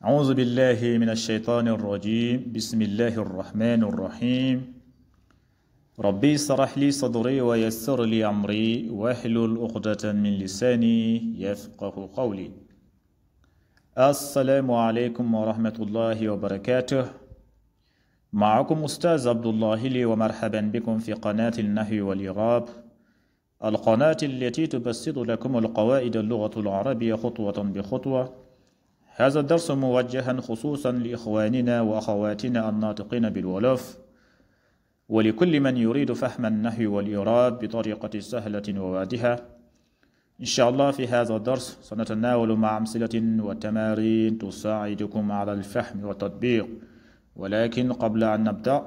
أعوذ بالله من الشيطان الرجيم بسم الله الرحمن الرحيم ربي اشرح لي صدري ويسر لي أمري واحلل عقدة من لساني يفقه قولي. السلام عليكم ورحمة الله وبركاته. معكم أستاذ عبد الله لي، ومرحبا بكم في قناة النحو والإعراب، القناة التي تبسط لكم القواعد اللغة العربية خطوة بخطوة. هذا الدرس موجه خصوصا لإخواننا وأخواتنا الناطقين بالولف، ولكل من يريد فهم النحو والإعراب بطريقة سهلة وواضحة. إن شاء الله في هذا الدرس سنتناول مع أمثلة وتمارين تساعدكم على الفهم والتطبيق. ولكن قبل أن نبدأ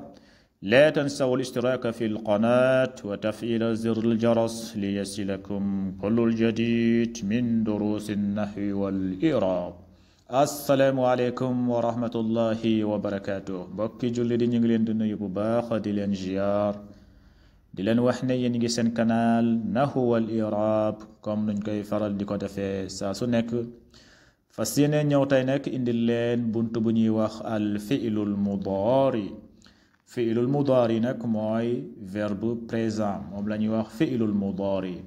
لا تنسوا الاشتراك في القناة وتفعيل زر الجرس ليصلكم كل الجديد من دروس النحو والإعراب. assalaamu aleykum wa rahmatullahi wa barakaatu. mbokki julli di ñu ngi leen di nuyu bu baax di leen ziyaar, di leen wax ne yéen ngi seen canal Nahwu wal I'raab comme nuñ koy faral di ko defee saa su nekk. fas yéene ñëw tey nag indil leen bunt bu ñuy wax al fi'lul mudaari. fi'lul mudaari nag mooy verbe présent, moom la ñuy wax fi'lul mudaari.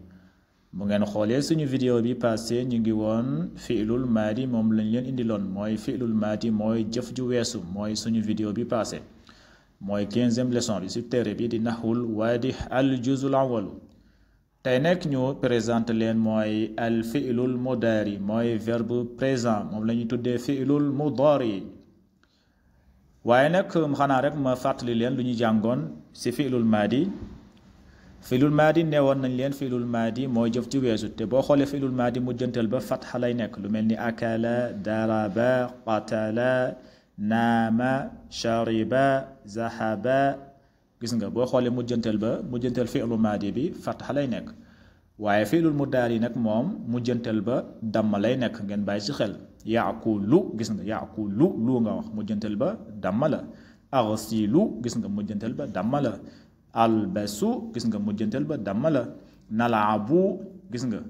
bu ngeen xoolee suñu vidéo bi passé ñu ngi woon fi'lul maadi, moom lañ leen indiloon. mooy fi'lul maadi mooy jëf ju weesu, mooy suñu vidéo bi passé, mooy 15e leçon bi si téere bi di Nahwul Waadih al juzul awwal. tey nag ñu présente leen mooy al fi'lul mudaari, mooy verbe présent, moom la ñuy tuddee fi'lul mudaari. waaye nag xanaa rek ma fàttali leen lu ñu jàngoon si fi'lul maadi. fi'lul maadi neewoon nañ leen fi'lul maadi mooy jëf ji weesu, te boo xoolee fi'lul maadi mujjantal ba fatxa lay nekk, lu mel ni akala, daraba, qatala, naama, shariba, zahaba. gis nga boo xoolee mujjantal fi'lul maadi bi fatxa lay nekk. waaye fi'lul mudaari nag moom mujjantal ba damma lay nekk, ngeen bàyyi ci xel. yaakulu, gis nga yaakulu lu nga wax, mujjantal ba damma la. aghsilu, gis nga mujjantal ba damma la. albasu, gis nga mujjantal ba damma la. nalaabu, gis nga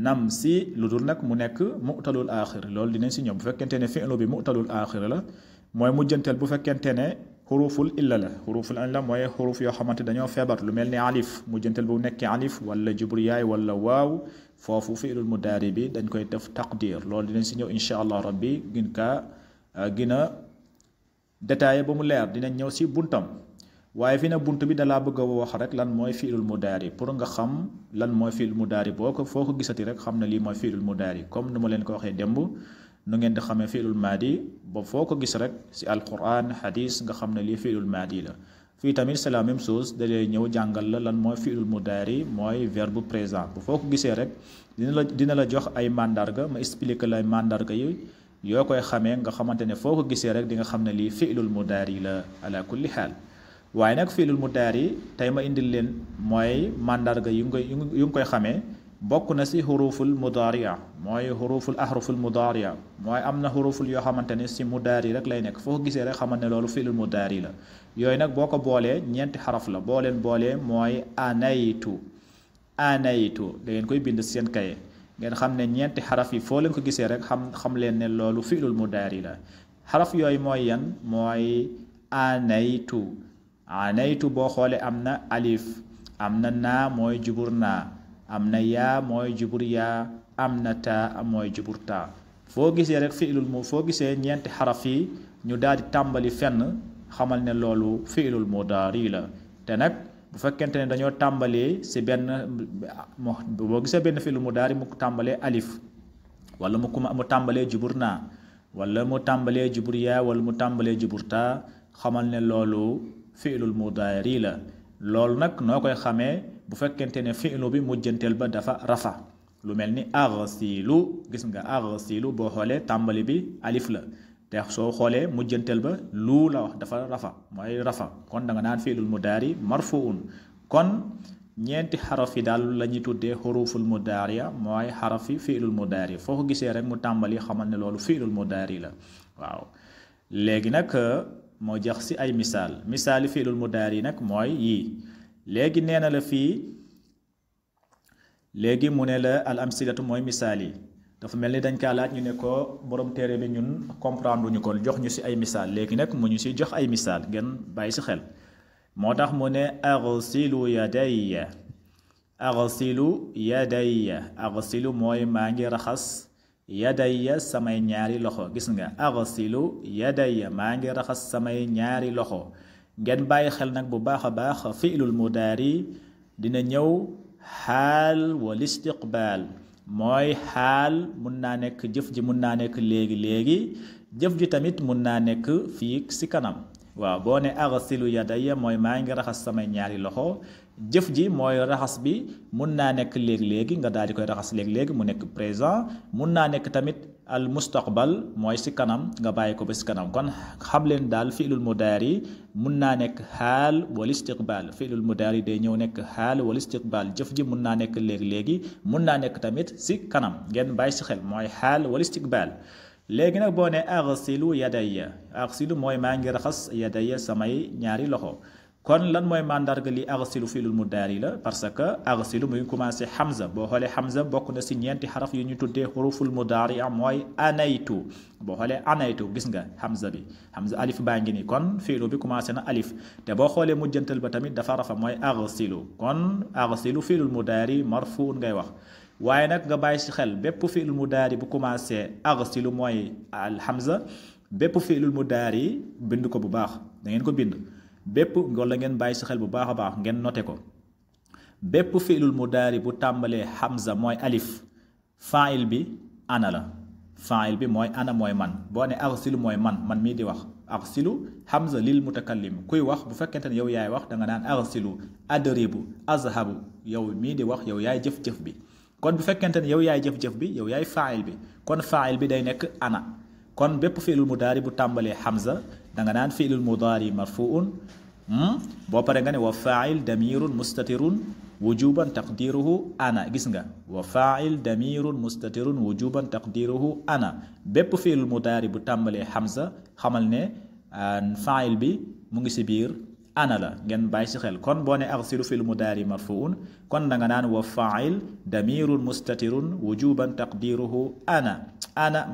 namsi, lu dul nag mu nekk mu'talul aaxir. loolu dinañ si ñëw. bu fekkente ne fi'lu bi mu'talul aaxir la, mooy mujjantal bu fekkente ne xuruful illa la. xuruful illa mooy xuruf yoo xamante dañoo feebar, lu mel ni alif. mujjantal bu nekkee alif wala jubriyaay wala waaw, foofu fi'lul mudaari bi dañ koy def taqdir. loolu dinañ si ñëw insha allah rabbi gën a détaillé ba mu leer. dinañ ñëw si buntam. waaye fi na bunt bi dalaa bëgg a wax rek lan mooy fi'lul mudaari, pour nga xam lan mooy fi'lul mudaari foo ko gisati rek xam na lii mooy fi'lul mudaari. comme nu ma leen ko waxee démb, nu ngeen di xamee fi'lul maadi ba foo ko gis rek si alquran hadis nga xam ne lii fi'lul maadi la. fii tamit c'est la même chose, da lay ñëw jàngal la lan mooy fi'lul mudaari, mooy verbe présent. bu foo ko gisee rek dina la jox ay mandarga, ma expliquer la mandarga yi yoo koy xamee nga xamante ne foo ko gisee rek di nga xam ne lii fi'lul mudaari la ala kulli xaal. waaye nag fi'lul mudaari tey ma indil leen mooy mandarga yu ngi koy xamee. bokk na si xuruful mudaariya, mooy ahruful mudaariya. mooy am na xuruful yoo xamante ne si mudaari rek lay nekk, foo gisee rek xamante ne loolu fi'lul mudaari la. yooyu nag boo ko boolee ñeenti xaraf la, boo leen boolee mooy anaytu. da ngeen koy bind seen kaye, ngeen xam ne ñeenti xaraf yi foo leen ko gisee rek xam leen ne loolu fi'lul mudaari la. xaraf yooyu mooy yan? mooy anaytu boo xoolee am na alif, am na naa mooy jubur naa, am na yaa mooy jubur yaa, am na taa mooy jubur taa. foo gisee rek foo gisee ñeenti xaraf yi ñu daal di tàmbali fenn, xamal ne loolu fi'lul mudaari la. te nag bu fekkente ne dañoo tàmbalee si boo gisee benn fi'lul mudaari mu tàmbalee alif, wala mu tàmbalee jubur naa, wala mu tàmbalee jubur yaa, wala mu tàmbalee jubur taa, xamal ne loolu fi'lul mudaari la. loolu nag noo koy xamee? bu fekkente ne fi'lu bi mujjanteel ba dafa rafa, lu mel ni aghsilu. gis nga aghsilu boo xoolee tàmbali bi alif la, te soo xoolee mujjanteel ba lu la wax, dafa rafa, mooy rafa. kon da nga naan fi'lul mudaari marfuun. kon ñeenti xaraf yi daal la ñuy tuddee xuruful mudaariya, mooy xarafi fi'lul mudaari. foo ko gisee rek mu tàmbali xamal ne loolu fi'lul mudaari la. waaw léegi nag moo jax si ay misaali fi'lul mudaari nag mooy yii. léegi nee na la fii, léegi mu ne la al amsilatu mooy misaal yi. dafa mel ni dañ kaa laaj ñu ne ko borom téere bi ñun comprendre ñu ko jox ñu si ay misaal léegi nag mu ñu si jox ay misaal ngeen bàyyi si xel moo tax mu ne aghsilu yadayya aghsilu yadayya aghsilu mooy maa ngi raxas yadayya samay ñaari loxo gis nga aghsilu yadayya maa ngi raxas samay ñaari loxo ngeen bàyyi xel nag bu baax a baax fi'lul mudaari dina ñëw xaal wal istiqbaal mooy xaal mun naa nekk jëf ji mun naa nekk léegi jëf ji tamit mun naa nekk fii si kanam waaw boo ne aghsilu yadayya mooy maa ngi raxas samay ñaari loxo jëf ji mooy raxas bi mun naa nekk léegi nga daal di koy raxas léegi mu nekk présent mun naa nekk tamit al mustaqbal mooy si kanam nga bàyyi ko ba si kanam kon xam leen daal fi'lul mudaari mun naa nekk xaal wal istiqbal fi'lul mudaari day ñëw nekk xaal wal istiqbal jëf ji mun naa nekk léegi mun naa nekk tamit si kanam ngeen bàyyi si xel mooy xaal wal istiqbal léegi nag boo ne aghsilu yadayya aghsilu mooy maa ngi raxas yadayya samay ñaari loxo kon lan mooy mandarga li aghsilu fi'lul mudaari la parce que aghsilu muy commencé hamza boo xoolee hamza bokk na si ñeenti xaraf yu ñu tuddee xuruful mudaari mooy anaytu boo xoolee anaytu gis nga hamza bi hamza alif baa ngi nii kon fi'lu bi commencé na alif te boo xoolee mujjantal ba tamit dafa rafa mooy aghsilu kon aghsilu fi'lul mudaari marfuun ngay wax waaye nag nga bàyyi si xel bépp fi'lul mudaari bu commencé aghsilu mooy al hamza bépp fi'lul mudaari bind ko bu baax da ngeen ko bind bépp wala ngeen bàyyi si xel bu baax a baax ngeen noté ko bépp fi'lul mudaari bu tàmbalee hamza mooy alif fa'il bi ana la fa'il bi mooy ana mooy man boo ne aghsilu mooy man mii di wax aghsilu hamza lil mutakallim kuy wax bu fekkente ne yow yaay wax da nga naan aghsilu adribu azhabu yow mii di wax yow yaay jëf-jëf bi kon bu fekkente ne yow yaay jëf-jëf bi yow yaay fa'il bi kon fa'il bi day nekk ana kon bépp fi'lul mudaari bu tàmbalee hamza da nga naan fi'lul mudaari marfuun boo pare nga ne wa fa'il damirun mustatirun wujuban taqdiruhu ana gis nga wa fa'il damirun mustatirun wujuban taqdiruhu ana bépp fi'lul mudaari bu tàmbalee hamza xamal ne fa'il bi mu ngi si biir ana la ngeen bàyyi si xel kon boo ne aghsilu fil mudaari marfuun kon da nga naan wa fa'il damirun mustatirun wujuban taqdiruhu ana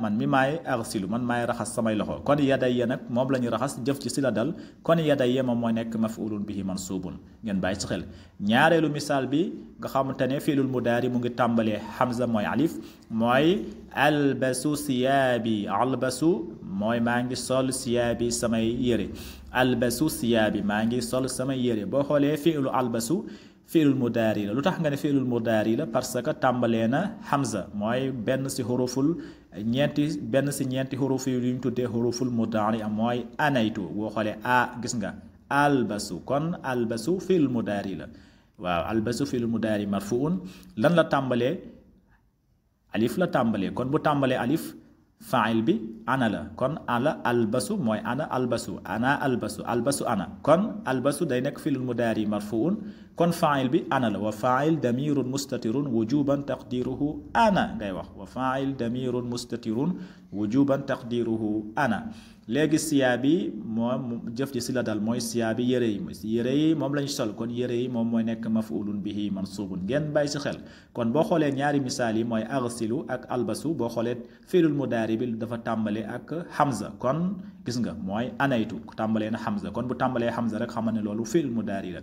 man mi maay aghsilu man maay raxas samay loxo kon yadayya nag moom la ñu raxas jëf ci si la dal kon yadayya moom mooy nekk maf'ulun bihi mansubun ngeen bàyyi si xel ñaareelu misaal bi nga xamante ne fi'lul mudaari mu ngi tàmbalee hamza mooy alif mooy albasu siyaabi albasu mooy maa ngi sol siyaabi samay yére albasu siyaabi maa ngi sol samay yére boo xoolee fi'lu albasu fi'lul mudaari la lu tax nga ne fi'lul mudaari la parce que tàmbalee na hamza mooy benn si ñeenti xuruf yu ñu tuddee xuruful mudaari mooy anaytu boo xoolee gis nga albasu kon albasu fi'lul mudaari la waaw albasu fi'lul mudaari marfuun lan la tàmbalee alif la tàmbalee kon bu tàmbalee alif fa'il bi ana la kon ala albasu mooy ana albasu albasu ana kon albasu day nekk fi'lul mudaari marfuun kon fa'il bi ana la wa fa'il damirun mustatirun wujuban taqdiruhu ana ngay wax wa fa'il damirun mustatirun wujuban taqdiruhu ana léegi siyaabi moom jëf ji si la dal mooy siyaabi yére yi moom lañu sol kon yére yi moom mooy nekk maf'ulun bihi mansubun ngeen bàyyi si xel kon boo xoolee ñaari misaal yi mooy aghsilu ak albasu boo xoolee fi'lul mudaari bi dafa tàmbale ak hamza kon gis nga mooy anaytu tàmbalee na hamza kon bu tàmbalee hamza rek xamal ne loolu fi'lul mudaari la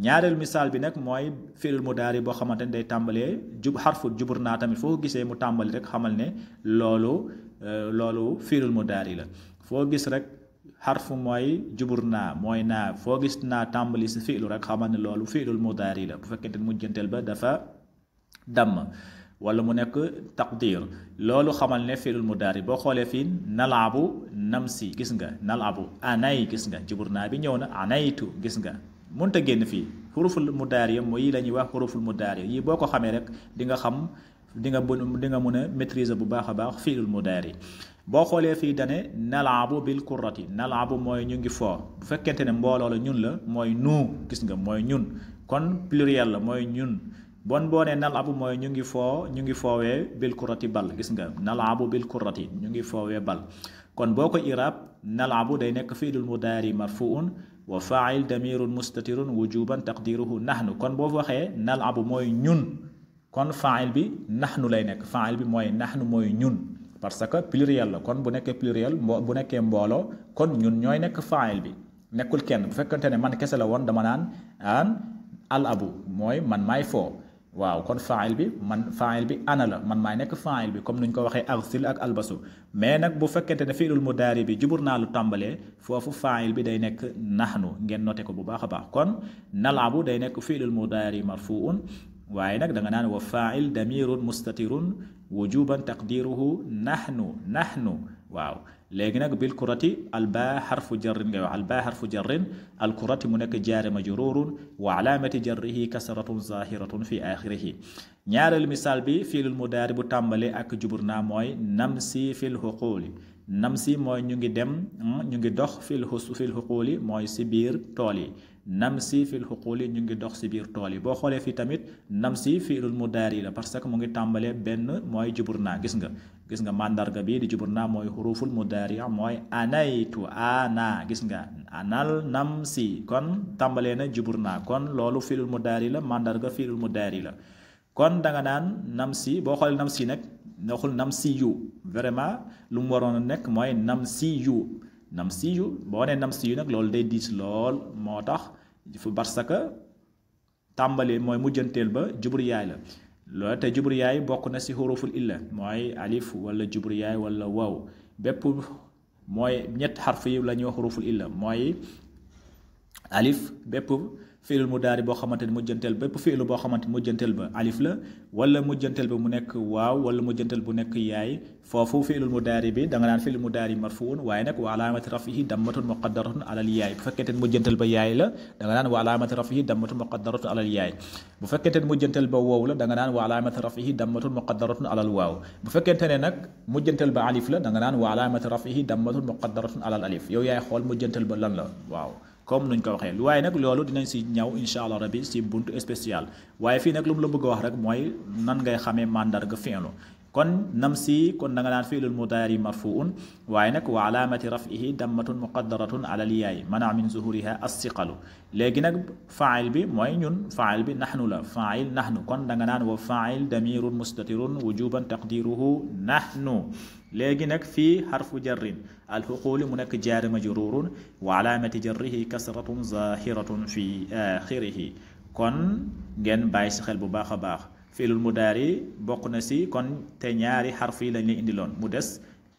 ñaareelu misaal bi nag mooy fi'lul mudaari boo xamante ne day tàmbalee xarfu jubur naa tamit foo gisee mu tàmbali rek xamal ne loolu fi'lul mudaari la foo gis rek xarfu mooy jubur naa mooy naa foo gis naa tàmbali si fi'lu rek xamal ne loolu fi'lul mudaari la bu fekkente ne mujjanteel ba dafa damm wala mu nekk taqdir loolu xamal ne fi'lul mudaari boo xoolee fii nalaabu namsi gis nga nalaabu anay gis nga jubur naa bi ñëw na anaytu gis nga mënta génn fii xuruful mudaari mooy la ñuy wax xuruful mudaari yi boo ko xamee rek di nga xam di nga mën a maîtriser bu baax a baax fi'lul mudaari boo xoolee fii dane nalaabu bil kurrati nalaabu mooy ñu ngi foo bu fekkente ne mbooloo la ñun la mooy nu gis nga mooy ñun kon pluriel la mooy ñun boo nee nalaabu mooy ñu ngi foowee bil kurrati bal gis nga nalaabu bil kurrati ñu ngi foowee bal kon boo ko irab nalaabu day nekk fi'lul mudaari marfuun wa fa'il damirun mustatirun wujuban taqdiruhu nahnu kon boo waxee nalaabu mooy ñun kon faa'il bi nahnu lay nekk faa'il bi mooy nahnu mooy ñun parce que pluriel la kon bu nekkee pluriel bu nekkee mbooloo kon ñun ñooy nekk faa'il bi nekkul kenn bu fekkante ne man kese la woon dama naan al abu mooy man maay foo waaw kon faa'il bi ana la man maay nekk faa'il bi comme nuñ ko waxee arsil ak albasu mais nag bu fekkente ne fi'lul mudaari bi jubur naa lu tàmbalee foofu faa'il bi day nekk nahnu ngeen noté ko bu baax a baax kon nalabu day nekk fi'lul mudaari marfuun waaye nag da nga naan wa faa'il damirun mustatirun wujuban taqdiruhu nahnu waaw léegi nag bil kurati albaa xarfu jarrin ngay wax albaa xarfu jarrin al kurati mu nekk jaare majrurun wa alaamati jarrihi kasratun zahiratun fi axirihi ñaareelu misaal bi fiilul mudaari bu tàmbale ak jubur naa mooy namsi fil xuquuli namsi mooy ñu ngi dox fil xuquuli mooy si biir tool yi namsi fil xuquuli ñu ngi dox si biir tool yi boo xoolee fii tamit namsi fiilul mudaari la parce que mu ngi tàmbale benn mooy jubur naa gis nga mandarga bi di jubur naa mooy xuruful mudaari mooy anaytu ana gis nga anal namsi kon tàmbalee na jubur naa kon loolu fiilul mudaari la mandarga fiilul mudaari la kon da nga naan namsi boo xoolee namsi nag waxul namsi yu vraiment lu mu waroon a nekk mooy namsi yu boo nee namsi yu nag loolu day diis lool moo tax parce que tàmbali mooy mujjanteel ba jubur yaay la loolu te jubur yaay bokk na si xuruful illa mooy alif wala jubur yaay wala waaw bépp mooy ñett xarf yi la ñuy wax xuruful illa mooy alif bépp fiilul mudaari boo xamante ne mujjanteel bépp fiilu boo xamante ne mujjanteel ba alif la wala mujjanteel ba mu nekk waaw wala mujjanteel bu nekk yaay foofu fiilul mudaari bi da nga naan fiilul mudaari marfuun waaye nag wa alaamati rafihi dammatun muqaddaratun alal yaay bu fekkente ne mujjanteel ba yaay la da nga naan wa alaamati rafihi dammatun muqaddaratun alal yaay bu fekkente ne mujjanteel ba woow la da nga naan wa alaamati rafihi dammatun muqaddaratun alal waaw bu fekkente ne nag mujjanteel ba alif la da nga naan wa alaamati rafihi dammatun muqaddaratun alal alif yow yaay xool mujjanteel ba lan la waaw comme nuñ ko waxee waaye nag loolu dinañ si ñëw insha allah rabbi si buntu spécial waaye fii nag lu mu la bëgg a wax rek mooy nan ngay xamee mandarga fi'lu kon namsi kon da nga naan fi'lul mudaari marfuun waaye nag wa alaamati raf'ihi dammatun muqaddaratun alal yaay mana min zuhuriha as-siqalu léegi nag faa'il bi mooy ñun faa'il bi nahnu la faa'il nahnu kon da nga naan wa faa'il damirun mustatirun wujuban taqdiruhu nahnu léegi nag fii xarfu jarrin alxuquuli mu nekk jaari majrurun wa alaamati jarrihi kasratun zahiratun fi axirihi kon ngeen bàyyi si xel bu baax a baax fiilul mudaari bokk na si kon te ñaari xarf yi lañ leen indiloon mu des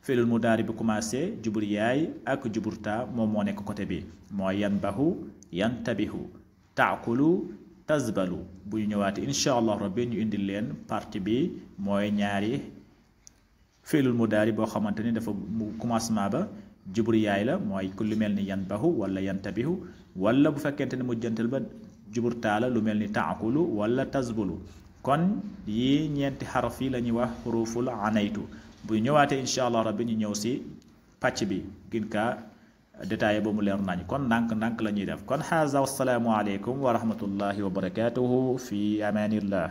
fiilul mudaari bi commencé jubur yaay ak jubur taa moom moo nekk côté bi mooy yanbahu yantabihu taakulu tazbalu bu ñu ñëwaatee incha allah rabbi ñu indil leen partie bi mooy ñaari fiilul mudaari boo xamante ni dafa mu commencement ba jubur yaay la mooy ku lu mel ni yanbahu wala yantabihu wala bu fekkente ne mujjantal ba jubur taa la lu mel ni taakulu wala tazbulu kon yi ñeenti xaraf yi la ñuy wax xuruful anaytu bu ñëwaatee incha allah rabbi ñu ñëw si pàcc bi gin kaa détaillé ba mu leer nañ kon ndànk la ñuy def kon xaaza wassalaamu aleykum wa rahmatullahi wa barakatuhu fi amanillah